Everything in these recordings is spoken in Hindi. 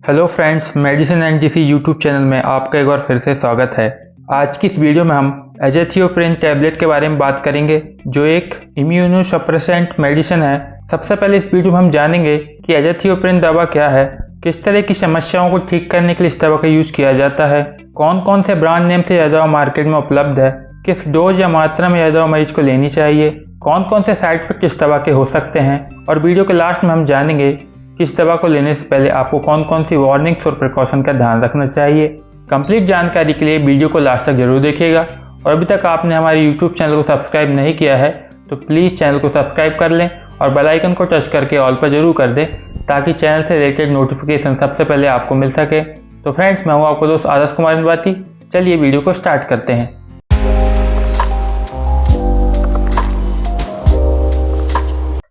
Hello friends, medicine and DC YouTube channel में आपका एक बार फिर से स्वागत है। आज की इस वीडियो में हम एज़ाथियोप्रिन टैबलेट के बारे में बात करेंगे, जो एक इम्यूनोसप्रेसेंट मेडिसिन है। सबसे पहले इस वीडियो में हम जानेंगे कि एज़ाथियोप्रिन दवा क्या है, किस तरह की समस्याओं को ठीक करने के लिए इस दवा का यूज किया जाता है, कौन कौन से ब्रांड नेम से यह दवा मार्केट में उपलब्ध है, किस डोज या मात्रा में यह दवा मरीज को लेनी चाहिए, कौन कौन से साइड इफेक्ट इस दवा के हो सकते हैं, और वीडियो के लास्ट में हम जानेंगे कि इस दवा को लेने से पहले आपको कौन कौन सी वार्निंग्स और प्रिकॉशन का ध्यान रखना चाहिए। कंप्लीट जानकारी के लिए वीडियो को लास्ट तक जरूर देखिएगा। और अभी तक आपने हमारे यूट्यूब चैनल को सब्सक्राइब नहीं किया है तो प्लीज़ चैनल को सब्सक्राइब कर लें और बेल आइकन को टच करके ऑल पर जरूर कर दें, ताकि चैनल से रिलेटेड नोटिफिकेशन सबसे पहले आपको मिल सके। तो फ्रेंड्स, मैं हूँ आपको दोस्त आदर्श कुमार निवाती। चलिए वीडियो को स्टार्ट करते हैं।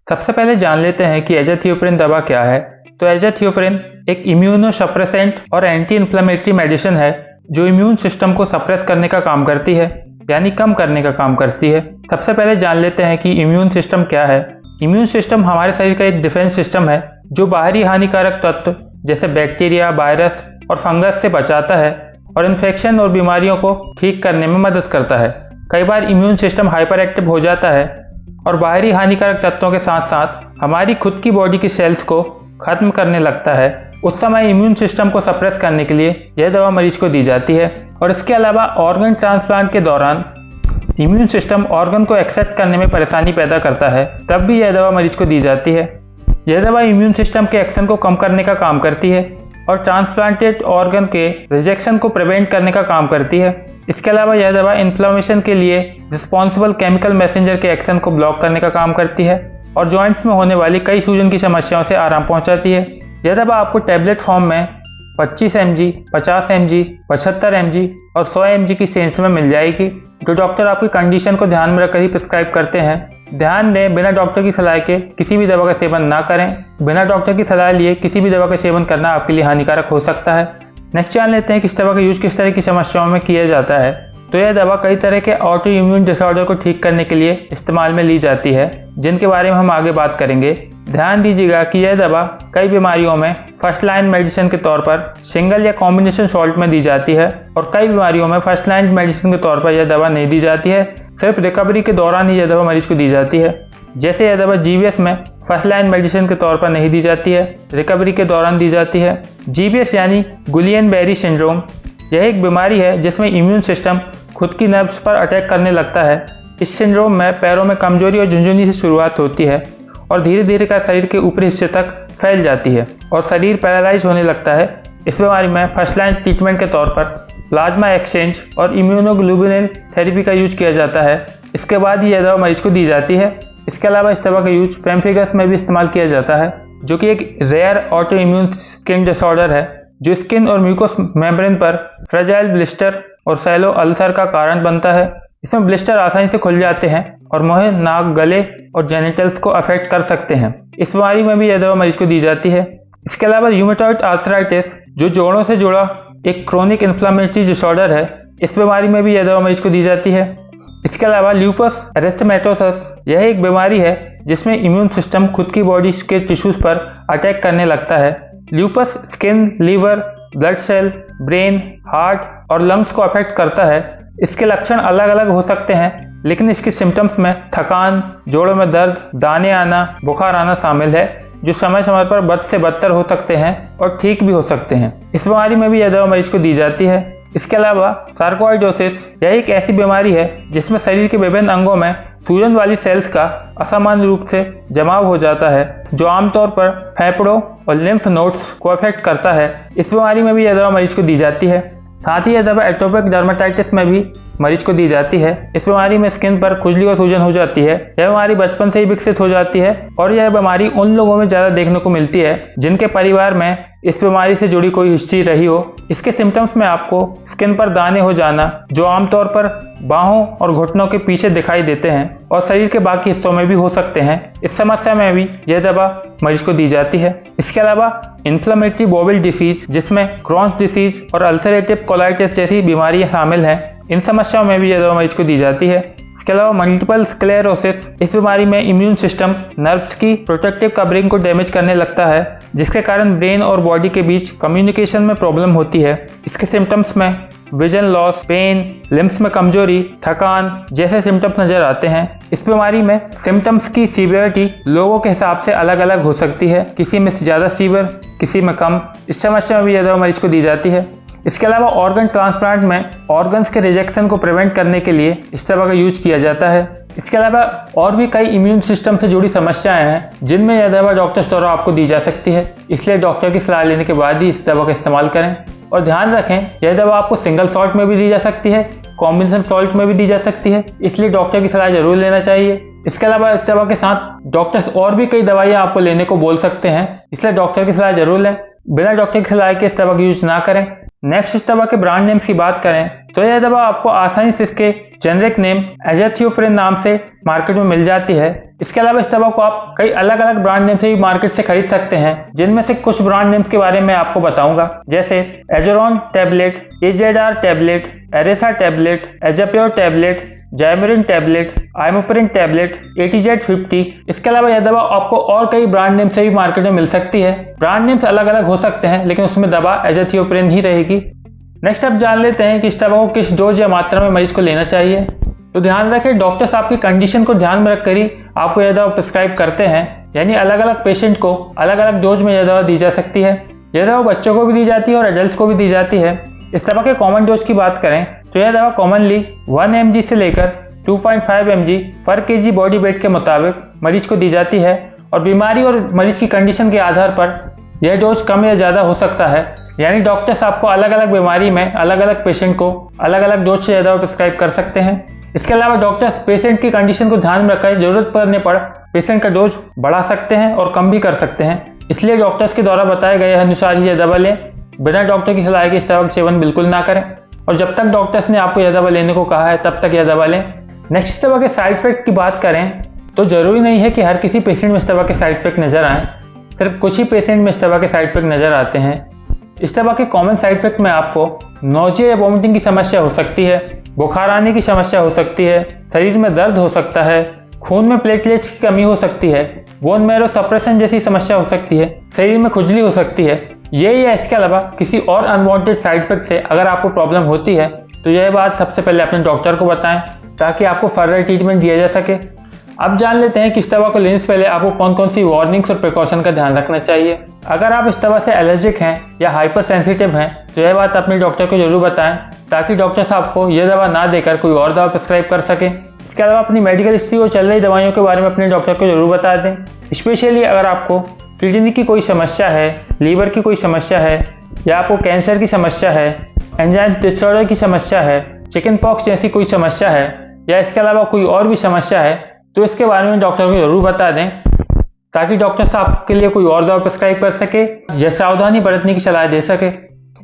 सबसे पहले जान लेते हैं कि एज़ाथियोप्रिन दवा क्या है। तो एज़ाथियोप्रिन एक इम्यूनोसप्रेसेंट और एंटी इन्फ्लेमेटरी मेडिसिन है, जो इम्यून सिस्टम को सप्रेस करने का काम करती है, यानी कम करने का काम करती है। सबसे पहले जान लेते हैं कि इम्यून सिस्टम क्या है। इम्यून सिस्टम हमारे शरीर का एक डिफेंस सिस्टम है, जो बाहरी हानिकारक तत्व जैसे बैक्टीरिया, वायरस और फंगस से बचाता है और इन्फेक्शन और बीमारियों को ठीक करने में मदद करता है। कई बार इम्यून सिस्टम हाइपर एक्टिव हो जाता है और बाहरी हानिकारक तत्वों के साथ साथ हमारी खुद की बॉडी की सेल्स को खत्म करने लगता है। उस समय इम्यून सिस्टम को सप्रेस करने के लिए यह दवा मरीज को दी जाती है। और इसके अलावा ऑर्गन ट्रांसप्लांट के दौरान इम्यून सिस्टम ऑर्गन को एक्सेप्ट करने में परेशानी पैदा करता है, तब भी यह दवा मरीज को दी जाती है। यह दवा इम्यून सिस्टम के एक्शन को कम करने का काम करती है और ट्रांसप्लांटेड ऑर्गन के रिजेक्शन को प्रिवेंट करने का काम करती है। इसके अलावा यह दवा इन्फ्लेमेशन के लिए रिस्पॉन्सिबल केमिकल मैसेंजर के एक्शन को ब्लॉक करने का काम करती है और जॉइंट्स में होने वाली कई सूजन की समस्याओं से आराम पहुंचाती है। यह दवा आपको टैबलेट फॉर्म में 25 mg, 50 mg, 75 mg और 100 mg की स्ट्रेंथ में मिल जाएगी, जो डॉक्टर आपकी कंडीशन को ध्यान में रखकर ही प्रिस्क्राइब करते हैं। ध्यान दें, बिना डॉक्टर की सलाह के किसी भी दवा का सेवन ना करें। बिना डॉक्टर की सलाह लिए किसी भी दवा का सेवन करना आपके लिए हानिकारक हो सकता है। नेक्स्ट जान लेते हैं कि इस दवा का यूज किस तरह की समस्याओं में किया जाता है। तो यह दवा कई तरह के ऑटो इम्यून डिसऑर्डर को ठीक करने के लिए इस्तेमाल में ली जाती है, जिनके बारे में हम आगे बात करेंगे। ध्यान दीजिएगा कि यह दवा कई बीमारियों में फर्स्ट लाइन मेडिसिन के तौर पर सिंगल या कॉम्बिनेशन सॉल्ट में दी जाती है और कई बीमारियों में फर्स्ट लाइन मेडिसिन के तौर पर यह दवा नहीं दी जाती है। सिर्फ रिकवरी के दौरान ही यह दवा मरीज को दी जाती है। जैसे यह दवा जीवीएस में फर्स्ट लाइन मेडिसिन के तौर पर नहीं दी जाती है, रिकवरी के दौरान दी जाती है। जीवीएस यानी गुलियन बेरी सिंड्रोम, यह एक बीमारी है जिसमें इम्यून सिस्टम खुद की नर्व्स पर अटैक करने लगता है। इस सिंड्रोम में पैरों में कमजोरी और झुंझुनी से शुरुआत होती है और धीरे धीरे कर शरीर के ऊपरी हिस्से तक फैल जाती है और शरीर पैरालाइज होने लगता है। इस बीमारी में फर्स्ट लाइन ट्रीटमेंट के तौर पर प्लाज्मा एक्सचेंज और इम्यूनोग्लोबुलिन थेरेपी का यूज किया जाता है। इसके बाद ही यह दवा मरीज को दी जाती है। इसके अलावा इस दवा का यूज पेम्फिगस में भी इस्तेमाल किया जाता है, जो कि एक rare auto immune skin disorder है, जो स्किन और म्यूकोस मेम्ब्रेन पर फ्रेजाइल ब्लिस्टर और सैलो अल्सर का कारण बनता है। इसमें ब्लिस्टर आसानी से खुल जाते हैं और मुंह, नाक, गले और जेनिटल्स को अफेक्ट कर सकते हैं। इस बीमारी में भी यह दवा मरीज को दी जाती है। इसके अलावा यूमेटॉइड आर्थराइटिस, जो जोड़ों से जुड़ा एक क्रोनिक इन्फ्लेमेटरी डिसऑर्डर है, इस बीमारी में भी यह दवा मरीज को दी जाती है। इसके अलावा ल्यूपस एरिथेमेटोसस, यह एक बीमारी है जिसमें इम्यून सिस्टम खुद की बॉडी के टिश्यूज पर अटैक करने लगता है। Lupus skin, liver, blood cell, brain, heart और लंग्स को अफेक्ट करता है। इसके लक्षण अलग अलग हो सकते हैं, लेकिन इसके सिम्टम्स में थकान, जोड़ों में दर्द, दाने आना, बुखार आना शामिल है, जो समय समय पर बद से बदतर हो सकते हैं और ठीक भी हो सकते हैं। इस बीमारी में भी यह दवा मरीज को दी जाती है। इसके अलावा सार्कोइडोसिस, यह एक ऐसी बीमारी है जिसमें शरीर के विभिन्न अंगों में सूजन वाली सेल्स का असामान्य रूप से जमाव हो जाता है, जो आमतौर पर फेफड़ों और लिम्फ नोड्स को अफेक्ट करता है। इस बीमारी में भी यह दवा मरीज को दी जाती है। साथ ही यह दवा एटोपिक डर्मेटाइटिस में भी मरीज को दी जाती है। इस बीमारी में स्किन पर खुजली और सूजन हो जाती है। यह बीमारी बचपन से ही विकसित हो जाती है और यह बीमारी उन लोगों में ज्यादा देखने को मिलती है जिनके परिवार में इस बीमारी से जुड़ी कोई हिस्ट्री रही हो। इसके सिम्टम्स में आपको स्किन पर दाने हो जाना, जो आमतौर पर बाहों और घुटनों के पीछे दिखाई देते हैं और शरीर के बाकी हिस्सों में भी हो सकते हैं। इस समस्या में भी यह दवा मरीज को दी जाती है। इसके अलावा इन्फ्लेमेटरी बोवल डिसीज, जिसमें क्रॉन्स डिसीज और अल्सरेटिव कोलाइटिस जैसी बीमारियां शामिल हैं, इन समस्याओं में भी यह दवा मरीज को दी जाती है। इसके अलावा मल्टीपल स्क्लेरोसिस, इस बीमारी में इम्यून सिस्टम नर्व्स की प्रोटेक्टिव कवरिंग को डैमेज करने लगता है, जिसके कारण ब्रेन और बॉडी के बीच कम्युनिकेशन में प्रॉब्लम होती है। इसके सिम्टम्स में विजन लॉस, पेन, लिम्स में कमजोरी, थकान जैसे सिम्टम्स नजर आते हैं। इस बीमारी में सिम्टम्स की सीवियरिटी लोगों के हिसाब से अलग अलग हो सकती है, किसी में ज़्यादा सीवियर, किसी में कम। इस समस्या में भी यह दवा मरीज को दी जाती है। इसके अलावा ऑर्गन ट्रांसप्लांट में ऑर्गन्स के रिजेक्शन को प्रिवेंट करने के लिए इस दवा का यूज किया जाता है। इसके अलावा और भी कई इम्यून सिस्टम से जुड़ी समस्याएं हैं जिनमें यह दवा डॉक्टर्स द्वारा आपको दी जा सकती है, इसलिए डॉक्टर की सलाह लेने के बाद ही इस दवा का इस्तेमाल करें। और ध्यान रखें, यह दवा आपको सिंगल सॉल्ट में भी दी जा सकती है, कॉम्बिनेशन सॉल्ट में भी दी जा सकती है, इसलिए डॉक्टर की सलाह जरूर लेना चाहिए। इसके अलावा इस दवा के साथ डॉक्टर्स और भी कई दवाइयाँ आपको लेने को बोल सकते हैं, इसलिए डॉक्टर की सलाह जरूर लें। बिना डॉक्टर की सलाह के इस दवा का यूज ना करें। नेक्स्ट इस दवा के ब्रांड नेम्स की बात करें तो यह दवा आपको आसानी से इसके जेनरिक नेम एजाथियोप्रिन नाम से मार्केट में मिल जाती है। इसके अलावा इस दवा को आप कई अलग अलग ब्रांड नेम से भी मार्केट से खरीद सकते हैं, जिनमें से कुछ ब्रांड नेम्स के बारे में आपको बताऊंगा, जैसे एजोरॉन टैबलेट, एजेडार टैबलेट, एरेथा टैबलेट, एजाप्योर टैबलेट, जाइमरिन टैबलेट, आइमोप्रिन टैबलेट, ATZ50। इसके अलावा यह दवा आपको और कई ब्रांड नेम से भी मार्केट में मिल सकती है। ब्रांड नेम्स अलग अलग हो सकते हैं, लेकिन उसमें दवा एजाथियोप्रिन ही रहेगी। नेक्स्ट अब जान लेते हैं कि इस दवा को किस डोज या मात्रा में मरीज को लेना चाहिए। तो ध्यान रखें, डॉक्टर्स आपकी कंडीशन को ध्यान में रखकर ही आपको यह दवा प्रिस्क्राइब करते हैं, यानी अलग अलग पेशेंट को अलग अलग डोज में यह दवा दी जा सकती है। यह दवा बच्चों को भी दी जाती है और एडल्ट को भी दी जाती है। इस दवा के कॉमन डोज की बात करें तो यह दवा कॉमनली 1 mg से लेकर 2.5 mg पर kg बॉडी वेट के मुताबिक मरीज को दी जाती है, और बीमारी और मरीज की कंडीशन के आधार पर यह डोज कम या ज़्यादा हो सकता है, यानी डॉक्टर्स आपको अलग अलग बीमारी में अलग अलग पेशेंट को अलग अलग डोज से दवा प्रिस्क्राइब कर सकते हैं। इसके अलावा डॉक्टर्स पेशेंट की कंडीशन को ध्यान में रखकर जरूरत पड़ने पर पेशेंट का डोज बढ़ा सकते हैं और कम भी कर सकते हैं, इसलिए डॉक्टर्स के द्वारा बताए गए अनुसार ही यह दवा लें। बिना डॉक्टर की सलाह के इस दवा का सेवन बिल्कुल ना करें, और जब तक डॉक्टर्स ने आपको यह दवा लेने को कहा है तब तक यह दवा लें। नेक्स्ट दवा के साइड इफेक्ट की बात करें तो जरूरी नहीं है कि हर किसी पेशेंट में इस दवा के साइड इफेक्ट नजर आए, सिर्फ कुछ ही पेशेंट में इस दवा के साइड इफेक्ट नजर आते हैं। इस दवा के कॉमन साइड इफेक्ट में आपको नोजिया या वॉमिटिंग की समस्या हो सकती है, बुखार आने की समस्या हो सकती है, शरीर में दर्द हो सकता है, खून में प्लेटलेट्स की कमी हो सकती है, बोन मैरो सप्रेशन जैसी समस्या हो सकती है, शरीर में खुजली हो सकती है। ये या इसके अलावा किसी और अनवांटेड साइड इफेक्ट से अगर आपको प्रॉब्लम होती है तो यह बात सबसे पहले अपने डॉक्टर को बताएं, ताकि आपको फर्दर ट्रीटमेंट दिया जा सके। अब जान लेते हैं कि इस दवा को लेने से पहले आपको कौन कौन सी वार्निंग्स और प्रिकॉशन का ध्यान रखना चाहिए। अगर आप इस दवा से एलर्जिक हैं या हाइपर सेंसिटिव हैं तो यह बात अपने डॉक्टर को जरूर बताएं, ताकि डॉक्टर्स आपको यह दवा ना देकर कोई और दवा प्रिस्क्राइब कर सकें। इसके अलावा अपनी मेडिकल हिस्ट्री और चल रही दवाइयों के बारे में अपने डॉक्टर को जरूर बता दें। स्पेशली अगर आपको किडनी की कोई समस्या है, लीवर की कोई समस्या है, या आपको कैंसर की समस्या है, एंजाइम डिसऑर्डर की समस्या है, चिकन पॉक्स जैसी कोई समस्या है, या इसके अलावा कोई और भी समस्या है, तो इसके बारे में डॉक्टर को जरूर बता दें, ताकि डॉक्टर आपके लिए कोई और दवा प्रिस्क्राइब कर सके या सावधानी बरतने की सलाह दे सके।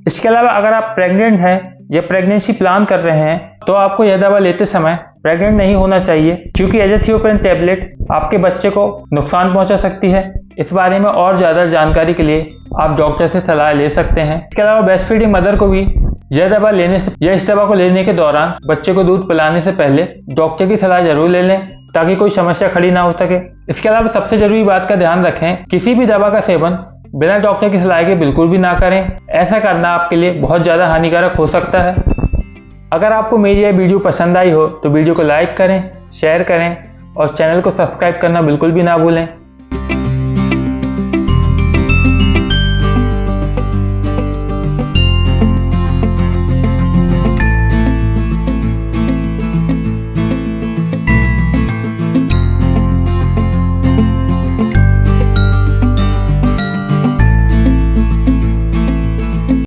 इसके अलावा अगर आप प्रेग्नेंट हैं या प्रेगनेंसी प्लान कर रहे हैं तो आपको यह दवा लेते समय प्रेग्नेंट नहीं होना चाहिए, क्योंकि एजाथियोप्रिन टैबलेट आपके बच्चे को नुकसान पहुंचा सकती है। इस बारे में और ज़्यादा जानकारी के लिए आप डॉक्टर से सलाह ले सकते हैं। इसके अलावा ब्रेस्ट फीडिंग मदर को भी यह दवा लेने से या इस दवा को लेने के दौरान बच्चे को दूध पिलाने से पहले डॉक्टर की सलाह जरूर ले लें, ताकि कोई समस्या खड़ी ना हो सके। इसके अलावा सबसे जरूरी बात का ध्यान रखें, किसी भी दवा का सेवन बिना डॉक्टर की सलाह के बिल्कुल भी ना करें। ऐसा करना आपके लिए बहुत ज़्यादा हानिकारक हो सकता है। अगर आपको मेरी यह वीडियो पसंद आई हो तो वीडियो को लाइक करें, शेयर करें और चैनल को सब्सक्राइब करना बिल्कुल भी ना भूलें।